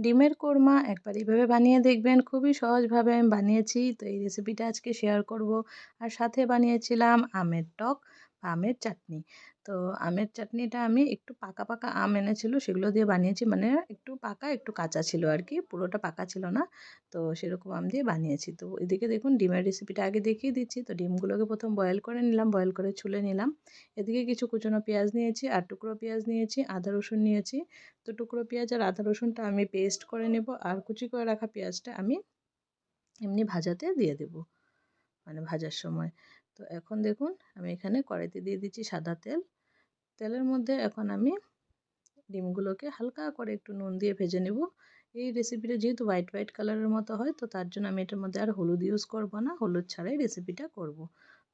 ডিমের কোরমা একবার এইভাবে বানিয়ে দেখবেন, খুবই সহজভাবে আমি বানিয়েছি। তো এই রেসিপিটা আজকে শেয়ার করব। আর সাথে বানিয়েছিলাম আমের টক বা আমের চাটনি। তো আমের চাটনিটা আমি একটু পাকা পাকা আম এনেছিল সেগুলো দিয়ে বানিয়েছি, মানে একটু পাকা একটু কাঁচা ছিল আর কি, পুরোটা পাকা ছিল না। তো সেরকম আম দিয়ে বানিয়েছি। তো এদিকে দেখুন ডিমের রেসিপিটা আগে দেখিয়ে দিচ্ছি। তো ডিমগুলোকে প্রথম বয়েল করে নিলাম, বয়েল করে ছুলে নিলাম। এদিকে কিছু কুচনো পেঁয়াজ নিয়েছি আর টুকরো পেঁয়াজ নিয়েছি, আদা রসুন নিয়েছি। তো টুকরো পেঁয়াজ আর আদা রসুনটা আমি পেস্ট করে নেব, আর কুচি করে রাখা পেঁয়াজটা আমি এমনি ভাজাতে দিয়ে দেব, মানে ভাজার সময়। তো এখন দেখুন আমি এখানে কড়াইতে দিয়ে দিচ্ছি সাদা তেল। তেলের মধ্যে এখন আমি ডিমগুলোকে হালকা করে একটু নুন দিয়ে ভেজে নেব। এই রেসিপিটা যেহেতু হোয়াইট হোয়াইট কালারের মতো হয়, তো তার জন্য আমি এটার মধ্যে আর হলুদ ইউজ করব না, হলুদ ছাড়াই রেসিপিটা করব।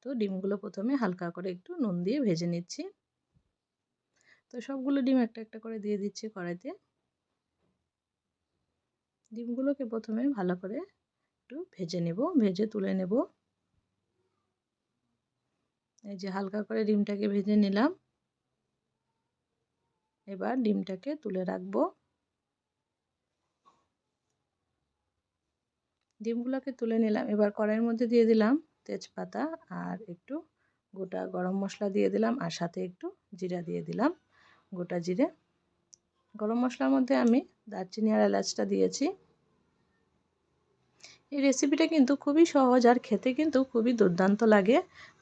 তো ডিমগুলো প্রথমে হালকা করে একটু নুন দিয়ে ভেজে নিচ্ছি। তো সবগুলো ডিম একটা একটা করে দিয়ে দিচ্ছি কড়াইতে। ডিমগুলোকে প্রথমে ভালো করে একটু ভেজে নেব, ভেজে তুলে নেব। এই যে হালকা করে ডিমটাকে ভেজে নিলাম। এবার ডিমটাকে তুলে রাখবো। ডিমগুলোকে তুলে নিলাম। এবার কড়াইয়ের মধ্যে দিয়ে দিলাম তেজপাতা আর একটু গোটা গরম মশলা দিয়ে দিলাম, আর সাথে একটু জিরা দিয়ে দিলাম, গোটা জিরে। গরম মশলার মধ্যে আমি দারচিনি আর এলাচটা দিয়েছি। এই রেসিপিটা কিন্তু খুবই সহজ আর খেতে কিন্তু খুবই দুর্দান্ত লাগে।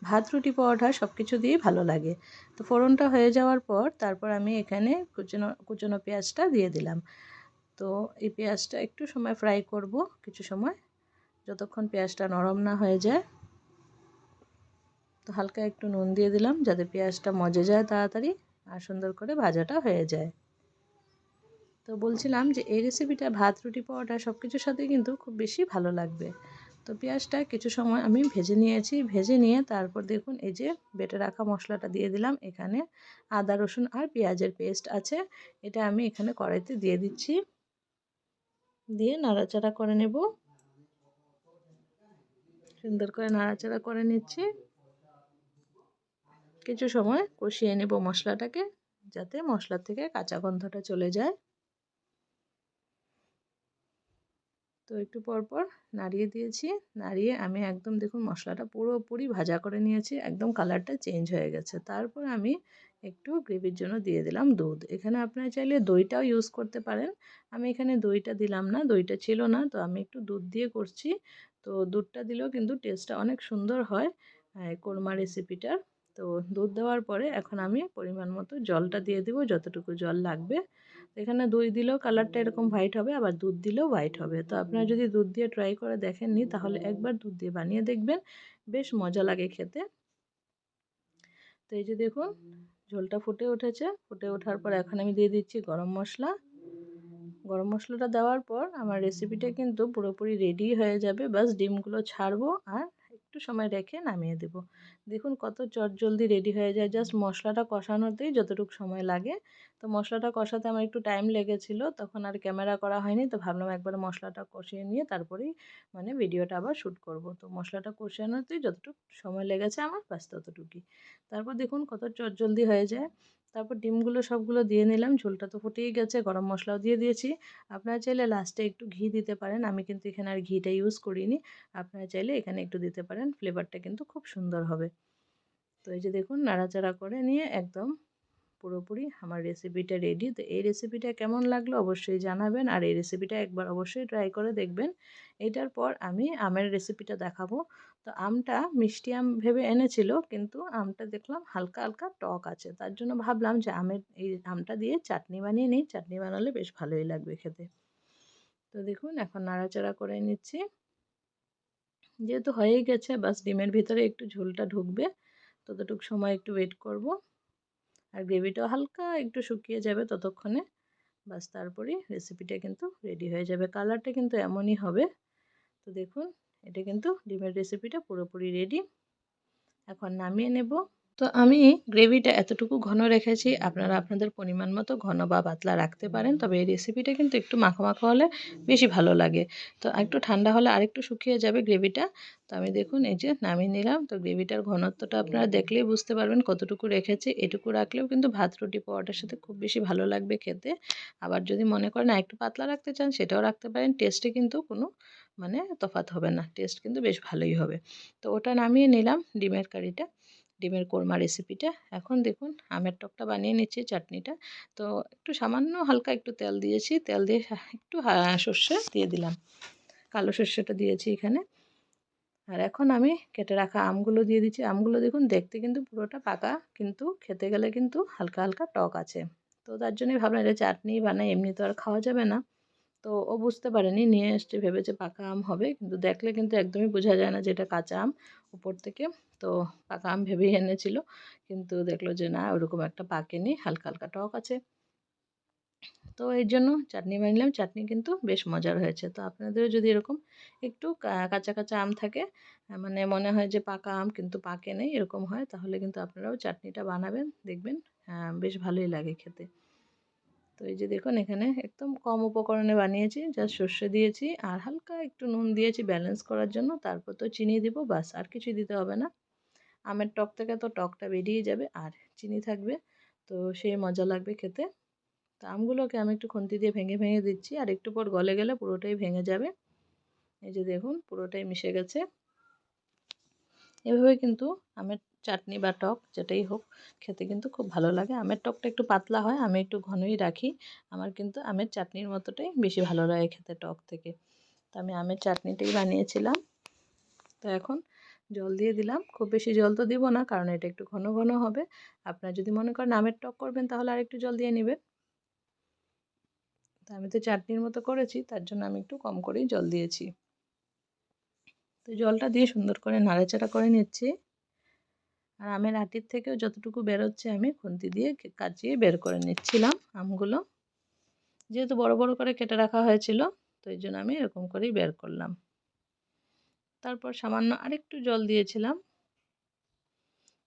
ভাত, রুটি, পরোটা সব কিছু দিয়েই ভালো লাগে। তো ফোড়নটা হয়ে যাওয়ার পর তারপর আমি এখানে কুচনো কুচনো পেঁয়াজটা দিয়ে দিলাম। তো এই পেঁয়াজটা একটু সময় ফ্রাই করব, কিছু সময়, যতক্ষণ পেঁয়াজটা নরম না হয়ে যায়। তো হালকা একটু নুন দিয়ে দিলাম যাতে পেঁয়াজটা মজে যায় তাড়াতাড়ি আর সুন্দর করে ভাজাটা হয়ে যায়। তো বলছিলাম যে এই রেসিপিটা ভাত, রুটি, পরোটা সব কিছুর সাথে কিন্তু খুব বেশি ভালো লাগবে। তো পেঁয়াজটা কিছু সময় আমি ভেজে নিয়েছি, ভেজে নিয়ে তারপর দেখুন এই যে বেটে রাখা মশলাটা দিয়ে দিলাম। এখানে আদা রসুন আর পেঁয়াজের পেস্ট আছে, এটা আমি এখানে কড়াইতে দিয়ে দিচ্ছি। দিয়ে নাড়াচাড়া করে নেব, সুন্দর করে নাড়াচাড়া করে নিচ্ছি। কিছু সময় কষিয়ে নেব মশলাটাকে, যাতে মশলার থেকে কাঁচা গন্ধটা চলে যায়। তো একটু পর পর নাড়িয়ে দিয়েছি, নাড়িয়ে আমি একদম দেখুন মশলাটা পুরোপুরি ভাজা করে নিয়েছি, একদম কালারটা চেঞ্জ হয়ে গেছে। তারপর আমি একটু গ্রেভির জন্য দিয়ে দিলাম দুধ। এখানে আপনারা চাইলে দইটাও ইউজ করতে পারেন। আমি এখানে দইটা দিলাম না, দইটা ছিল না, তো আমি একটু দুধ দিয়ে করছি। তো দুধটা দিলেও কিন্তু টেস্টটা অনেক সুন্দর হয় কোরমা রেসিপিটার। তো দুধ দেওয়ার পরে এখন আমি পরিমাণ মতো জলটা দিয়ে দেবো, যতটুকু জল লাগবে। এখানে দই দিলেও কালারটা এরকম হোয়াইট হবে, আবার দুধ দিলেও হোয়াইট হবে। তো আপনারা যদি দুধ দিয়ে ট্রাই করে দেখেননি, তাহলে একবার দুধ দিয়ে বানিয়ে দেখবেন, বেশ মজা লাগে খেতে। তো এই যে দেখুন ঝোলটা ফুটে উঠেছে, ফুটে ওঠার পর এখন আমি দিয়ে দিচ্ছি গরম মশলা। গরম মশলাটা দেওয়ার পর আমার রেসিপিটা কিন্তু পুরোপুরি রেডি হয়ে যাবে। বাস ডিমগুলো ছাড়বো আর একটু সময় রেখে নামিয়ে দেব। দেখুন কত চটজলদি রেডি হয়ে যায়, জাস্ট মশলাটা কষানোতেই যতটুকু সময় লাগে। তো মশলাটা কষাতে আমার একটু টাইম লেগেছিল, তখন আর ক্যামেরা করা হয়নি। তো ভাবলাম একবার মশলাটা কষিয়ে নিয়ে তারপরেই মানে ভিডিওটা আবার শ্যুট করব। তো মশলাটা কষানোতেই যতটুকু সময় লেগেছে আমার বাস ততটুকুই। তারপর দেখুন কত চটজলদি হয়ে যায়। তারপর ডিমগুলো সবগুলো দিয়ে নিলাম, ঝোলটা তো ফুটেই গেছে, গরম মশলাও দিয়ে দিয়েছি। আপনারা চাইলে লাস্টে একটু ঘি দিতে পারেন, আমি কিন্তু এখানে আর ঘিটা ইউজ করিনি। আপনারা চাইলে এখানে একটু দিতে পারেন, ফ্লেভারটা কিন্তু খুব সুন্দর হবে। তো এই যে দেখুন নাড়াচাড়া করে নিয়ে একদম পুরোপুরি আমার রেসিপিটা রেডি। তো এই রেসিপিটা কেমন লাগলো অবশ্যই জানাবেন, আর এই রেসিপিটা একবার অবশ্যই ট্রাই করে দেখবেন। এটার পর আমি আমের রেসিপিটা দেখাবো। তো আমটা মিষ্টি আম ভেবে এনেছিল, কিন্তু আমটা দেখলাম হালকা হালকা টক আছে, তার জন্য ভাবলাম যে এই আমটা দিয়ে চাটনি বানিয়ে নিই, চাটনি বানালে বেশ ভালোই লাগবে খেতে। তো দেখুন এখন নাড়াচাড়া করে নিচ্ছি, যেহেতু হয়েই গেছে, বাস ডিমের ভিতরে একটু ঝোলটা ঢুকবে, ততটুকু সময় একটু ওয়েট করব। আর গ্রেভিটাও হালকা একটু শুকিয়ে যাবে ততক্ষণে, বাস তারপরেই রেসিপিটা কিন্তু রেডি হয়ে যাবে। কালারটা কিন্তু এমনই হবে। তো দেখুন এটা কিন্তু ডিমের রেসিপিটা পুরোপুরি রেডি। এখন নামিয়ে নেব। তো আমি গ্রেভিটা এতটুকু ঘন রেখেছি, আপনারা আপনাদের পরিমাণ মতো ঘন বা পাতলা রাখতে পারেন। তবে এই রেসিপিটা কিন্তু একটু মাখো মাখো হলে বেশি ভালো লাগে। তো একটু ঠান্ডা হলে আরেকটু শুকিয়ে যাবে গ্রেভিটা। তো আমি দেখুন এই যে নামিয়ে নিলাম। তো গ্রেভিটার ঘনত্বটা আপনারা দেখলেই বুঝতে পারবেন কতটুকু রেখেছি। এটুকু রাখলেও কিন্তু ভাত রুটি পরোটার সাথে খুব বেশি ভালো লাগবে খেতে। আবার যদি মনে করেন একটু পাতলা রাখতে চান সেটাও রাখতে পারেন। টেস্টে কিন্তু কোনো তফাৎ হবে না, টেস্ট কিন্তু বেশ ভালোই হবে। তো ওটা নামিয়ে নিলাম ডিমের কারিটা, ডিমের কোরমা রেসিপিটা। এখন দেখুন আমের টকটা বানিয়ে নিচ্ছি, চাটনিটা। তো একটু সামান্য হালকা একটু তেল দিয়েছি, তেল দিয়ে একটু সর্ষে দিয়ে দিলাম, কালো সর্ষেটা দিয়েছি এখানে। আর এখন আমি কেটে রাখা আমগুলো দিয়ে দিচ্ছি। আমগুলো দেখুন দেখতে কিন্তু পুরোটা পাকা, কিন্তু খেতে গেলে কিন্তু হালকা হালকা টক আছে। তো তার জন্যই ভাবলাম এটা চাটনি বানাই, এমনি তো আর খাওয়া যাবে না। তো ও বুঝতে পারেনি, নিয়ে এসছে ভেবেছে পাকা আম হবে, কিন্তু দেখলে কিন্তু একদমই বোঝা যায় না যে এটা কাঁচা আম উপর থেকে। তো পাকা আম ভেবেই এনেছিল, কিন্তু দেখলো যে না ওরকম একটা পাকেনি, হালকা হালকা টক আছে। তো এর জন্য চাটনি বানালাম, চাটনি কিন্তু বেশ মজার হয়েছে। তো আপনাদেরও যদি এরকম একটু কাঁচা কাঁচা আম থাকে, মনে হয় যে পাকা আম কিন্তু পাকে নেই, এরকম হয়, তাহলে কিন্তু আপনারাও চাটনিটা বানাবেন, দেখবেন বেশ ভালোই লাগে খেতে। তো এই যে দেখুন এখানে একদম কম উপকরণে বানিয়েছি, জাস্ট সর্ষে দিয়েছি আর হালকা একটু নুন দিয়েছি ব্যালেন্স করার জন্য, তারপর তো চিনি দিব, বাস আর কিছুই দিতে হবে না। আমের টক থেকে তো টকটা বেরিয়ে যাবে আর চিনি থাকবে, তো সেই মজা লাগবে খেতে। তো আমগুলোকে আমি একটু খুন্তি দিয়ে ভেঙে ভেঙে দিচ্ছি, আর একটু পর গলে গেলে পুরোটাই ভেঙে যাবে। এই যে দেখুন পুরোটাই মিশে গেছে। এভাবে কিন্তু আমের চাটনি বা টক যেটাই হোক খেতে কিন্তু খুব ভালো লাগে। আমের টকটা একটু পাতলা হয়, আমি একটু ঘনই রাখি। আমার কিন্তু আমের চাটনির মতোটাই বেশি ভালো লাগে খেতে টক থেকে। তো আমি আমের চাটনিটাই বানিয়েছিলাম। তো এখন জল দিয়ে দিলাম, খুব বেশি জল তো দিব না, কারণ এটা একটু ঘন ঘন হবে। আপনারা যদি মনে করেন আমের টক করবেন তাহলে আর একটু জল দিয়ে নেবেন। তো আমি তো চাটনির মতো করেছি, তার জন্য আমি একটু কম করেই জল দিয়েছি। তো জলটা দিয়ে সুন্দর করে নাড়াচাড়া করে নিচ্ছি। আর আমের আটির থেকেও যতটুকু বেরোচ্ছে আমি খুন্তি দিয়ে কাচিয়ে বের করে নিচ্ছিলাম আমগুলো। যেহেতু বড় বড় করে কেটে রাখা হয়েছিল, তো এই জন্য আমি এরকম করেই বের করলাম। তারপর সামান্য আরেকটু জল দিয়েছিলাম।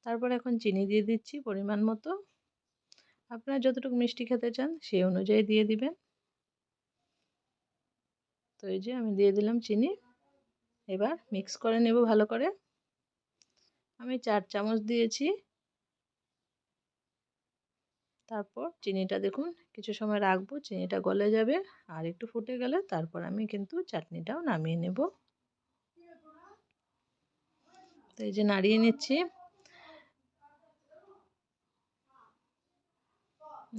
তারপর এখন চিনি দিয়ে দিচ্ছি পরিমাণ মতো। আপনারা যতটুকু মিষ্টি খেতে চান সেই অনুযায়ী দিয়ে দিবেন। তো এই যে আমি দিয়ে দিলাম চিনি। এবার মিক্স করে নেব ভালো করে। আমি 4 চামচ দিয়েছি। তারপর চিনিটা দেখুন কিছু সময় রাখবো, চিনিটা গলে যাবে আর একটু ফুটে গেলে তারপর আমি কিন্তু চাটনিটাও নামিয়ে নেব। তো এই যে নাড়িয়ে নিচ্ছি,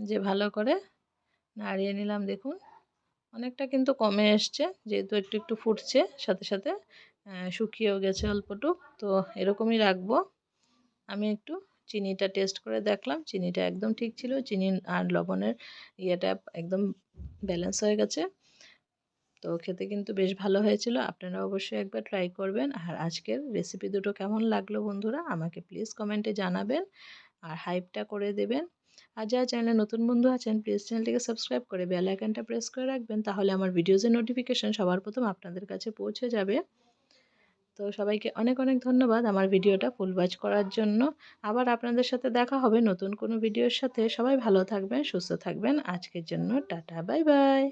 যে ভালো করে নাড়িয়ে নিলাম। দেখুন অনেকটা কিন্তু কমে এসছে, যেহেতু একটু একটু ফুটছে, সাথে সাথে শুকিয়েও গেছে অল্পটুক। তো এরকমই রাখবো। আমি একটু চিনিটা টেস্ট করে দেখলাম, চিনিটা একদম ঠিক ছিল, চিনি আর লবণের ইয়েটা একদম ব্যালেন্স হয়ে গেছে। তো খেতে কিন্তু বেশ ভালো হয়েছিল, আপনারা অবশ্যই একবার ট্রাই করবেন। আর আজকের রেসিপি দুটো কেমন লাগলো বন্ধুরা আমাকে প্লিজ কমেন্টে জানাবেন, আর হাইপটা করে দেবেন। আর যারা চ্যানেলে নতুন বন্ধু আছেন প্লিজ চ্যানেলটিকে সাবস্ক্রাইব করে বেল আইকনটা প্রেস করে রাখবেন, তাহলে আমার ভিডিওজের নোটিফিকেশন সবার প্রথম আপনাদের কাছে পৌঁছে যাবে। তো সবাইকে অনেক অনেক ধন্যবাদ আমার ভিডিওটা ফুল ওয়াচ করার জন্য। আবার আপনাদের সাথে দেখা হবে নতুন কোনো ভিডিওর সাথে। সবাই ভালো থাকবেন, সুস্থ থাকবেন। আজকের জন্য টাটা, বাই বাই।